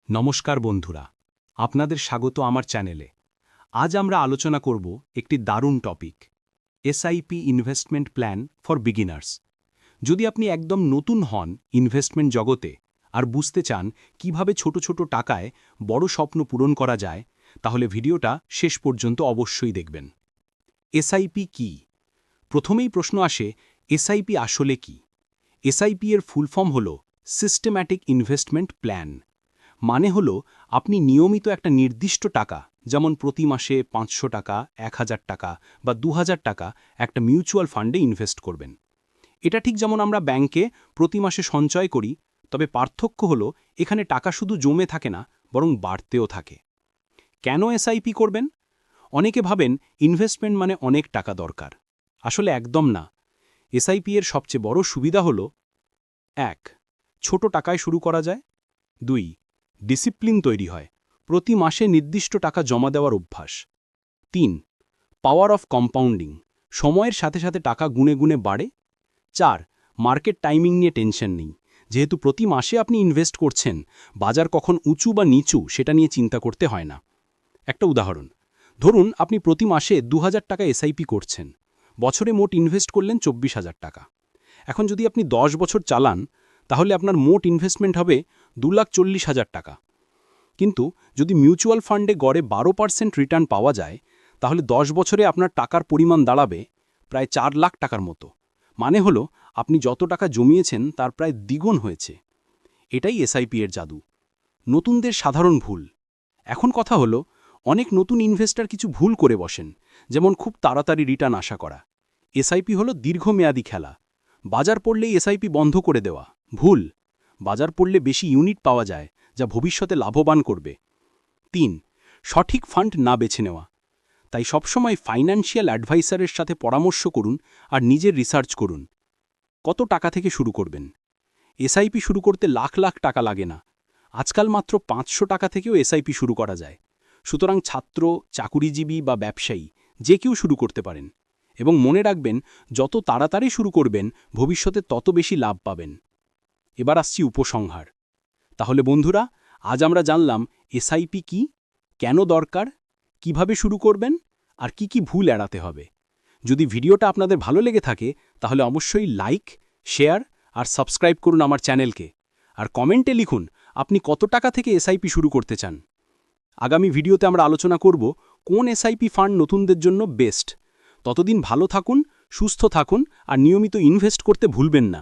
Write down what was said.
নমস্কার বন্ধুরা, আপনাদের স্বাগত আমার চ্যানেলে। আজ আমরা আলোচনা করব একটি দারুণ topic, SIP investment plan for beginners. যদি আপনি একদম নতুন হন ইনভেস্টমেন্ট জগতে আর বুঝতে চান কিভাবে ছোট ছোট টাকায় বড় স্বপ্ন পূরণ করা যায়, তাহলে ভিডিওটা শেষ পর্যন্ত অবশ্যই দেখবেন। এসআইপি কি? প্রথমেই প্রশ্ন আসে, এসআইপি আসলে কি? এসআইপি এর ফুল ফর্ম হল সিস্টেম্যাটিক ইনভেস্টমেন্ট প্ল্যান। মানে হলো আপনি নিয়মিত একটা নির্দিষ্ট টাকা, যেমন প্রতি মাসে ৫০০ টাকা, ১,০০০ টাকা বা ২,০০০ টাকা একটা মিউচুয়াল ফান্ডে ইনভেস্ট করবেন। এটা ঠিক যেমন আমরা ব্যাংকে প্রতি মাসে সঞ্চয় করি, তবে পার্থক্য হলো এখানে টাকা শুধু জমে থাকে না, বরং বাড়তেও থাকে। কেন এসআইপি করবেন? অনেকে ভাবেন ইনভেস্টমেন্ট মানে অনেক টাকা দরকার। আসলে একদম না। এসআইপি এর সবচেয়ে বড় সুবিধা হল ১. ছোট টাকায় শুরু করা যায়। ২. ডিসিপ্লিন তৈরি হয়, প্রতি মাসে নির্দিষ্ট টাকা জমা দেওয়ার অভ্যাস। ৩. পাওয়ার অফ কম্পাউন্ডিং, সময়ের সাথে সাথে টাকা গুনে গুনে বাড়ে। ৪. মার্কেট টাইমিং নিয়ে টেনশন নেই, যেহেতু প্রতি মাসে আপনি ইনভেস্ট করছেন, বাজার কখন উঁচু বা নিচু সেটা নিয়ে চিন্তা করতে হয় না। একটা উদাহরণ, ধরুন আপনি প্রতি মাসে ২,০০০ টাকা এসআইপি করছেন, বছরে মোট ইনভেস্ট করলেন ২৪,০০০ টাকা। এখন যদি আপনি ১০ বছর চালান, তাহলে আপনার মোট ইনভেস্টমেন্ট হবে ২,৪০,০০০ টাকা। কিন্তু যদি মিউচুয়াল ফান্ডে গড়ে ১২% রিটার্ন পাওয়া যায়, তাহলে ১০ বছরে আপনার টাকার পরিমাণ দাঁড়াবে প্রায় ৪ লাখ টাকার মতো। মানে হলো আপনি যত টাকা জমিয়েছেন তার প্রায় দ্বিগুণ হয়েছে। এটাই এসআইপি এর জাদু। নতুনদের সাধারণ ভুল। এখন কথা হলো, অনেক নতুন ইনভেস্টর কিছু ভুল করে বসেন, যেমন খুব তাড়াতাড়ি রিটার্ন আশা করা। এসআইপি হলো দীর্ঘমেয়াদী খেলা। বাজার পড়লেই এসআইপি বন্ধ করে দেওয়া ভুল। বাজার পড়লে বেশি ইউনিট পাওয়া যায়, যা ভবিষ্যতে লাভবান করবে। ৩. সঠিক ফান্ড না বেছে নেওয়া। তাই সবসময় ফাইন্যান্সিয়াল অ্যাডভাইসারের সাথে পরামর্শ করুন আর নিজের রিসার্চ করুন। কত টাকা থেকে শুরু করবেন? এসআইপি শুরু করতে লাখ লাখ টাকা লাগে না। আজকাল মাত্র ৫০০ টাকা থেকেও এসআইপি শুরু করা যায়। সুতরাং ছাত্র, চাকুরিজীবী বা ব্যবসায়ী যে কেউ শুরু করতে পারেন। এবং মনে রাখবেন, যত তাড়াতাড়ি শুরু করবেন ভবিষ্যতে তত বেশি লাভ পাবেন। এবার আসছি উপসংহার। তাহলে বন্ধুরা, আজ আমরা জানলাম এসআইপি কি, কেন দরকার, কিভাবে শুরু করবেন আর কি কি ভুল এড়াতে হবে। যদি ভিডিওটা আপনাদের ভালো লেগে থাকে, তাহলে অবশ্যই লাইক, শেয়ার আর সাবস্ক্রাইব করুন আমার চ্যানেলকে। আর কমেন্টে লিখুন আপনি কত টাকা থেকে এসআইপি শুরু করতে চান। আগামী ভিডিওতে আমরা আলোচনা করব কোন এসআইপি ফান্ড নতুনদের জন্য বেস্ট। ততদিন ভালো থাকুন, সুস্থ থাকুন আর নিয়মিত ইনভেস্ট করতে ভুলবেন না।